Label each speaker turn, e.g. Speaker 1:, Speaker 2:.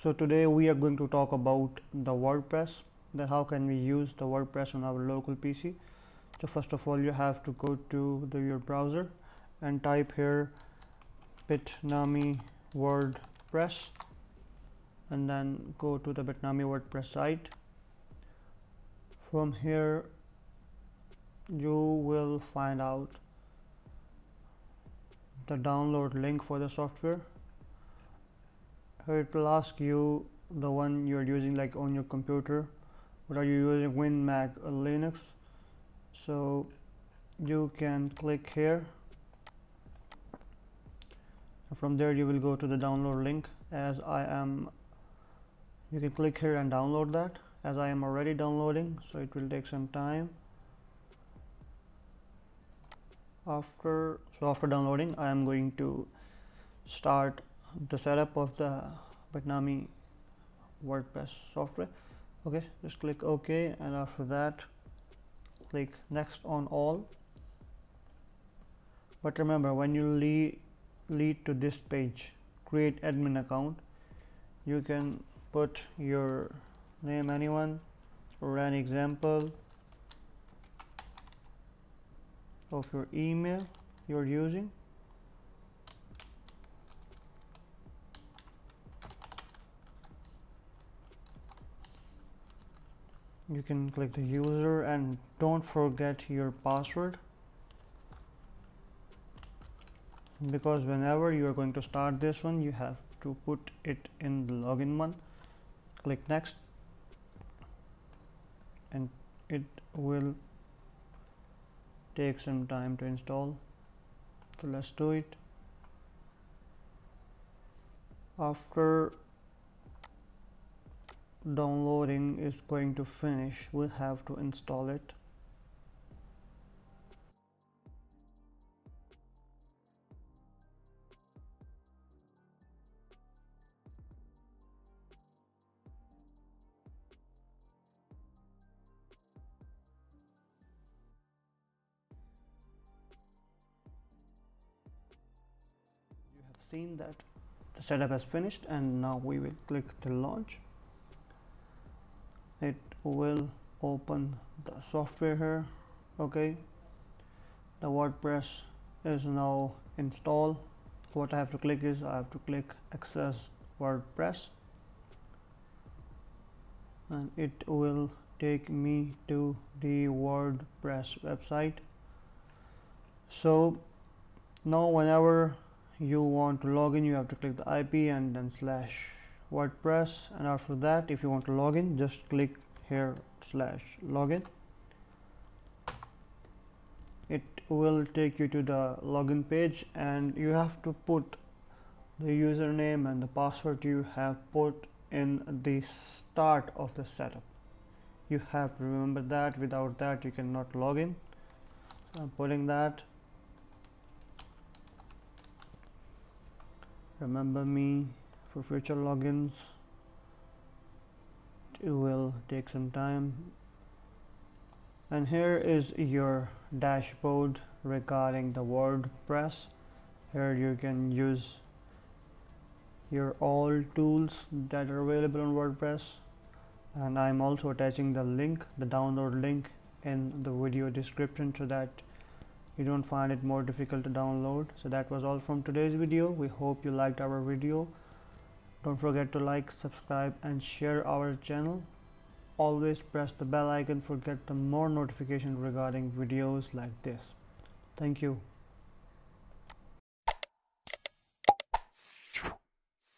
Speaker 1: So today we are going to talk about the WordPress, that how can we use the WordPress on our local PC. So first of all, you have to go to your browser and type here Bitnami WordPress, and then go to the Bitnami WordPress site. From here you will find out the download link for the software. Here it will ask you the one you're using, like on your computer. What are you using, Win, Mac or Linux? So you can click here. From there you will go to the download link. You can click here and download that, as I am already downloading, so it will take some time. After downloading, I am going to start the setup of the Bitnami WordPress software. Okay, just click OK, and after that click next on all. But remember, when you lead to this page, create admin account, you can put your name, anyone, or an example of your email you're using. You can click the user, and don't forget your password, because whenever you are going to start this one, you have to put it in the login one. Click next, and it will take some time to install, so let's do it. After downloading is going to finish, we'll have to install it. You have seen that the setup has finished, and now we will click the launch. It will open the software here. Okay, the WordPress is now installed. What I have to click is, I have to click access WordPress, and it will take me to the WordPress website. So now whenever you want to log in, you have to click the IP and then /WordPress, and after that, if you want to log in, just click here /login. It will take you to the login page, and you have to put the username and the password you have put in the start of the setup. You have to remember that. Without that you cannot log in. So I'm putting that. Remember me for future logins. It will take some time. And here is your dashboard regarding the WordPress. Here you can use your all tools that are available on WordPress, and I'm also attaching the link, the download link, in the video description, so that you don't find it more difficult to download. So that was all from today's video. We hope you liked our video. Don't forget to like, subscribe and share our channel. Always press the bell icon for get the more notification regarding videos like this. Thank you.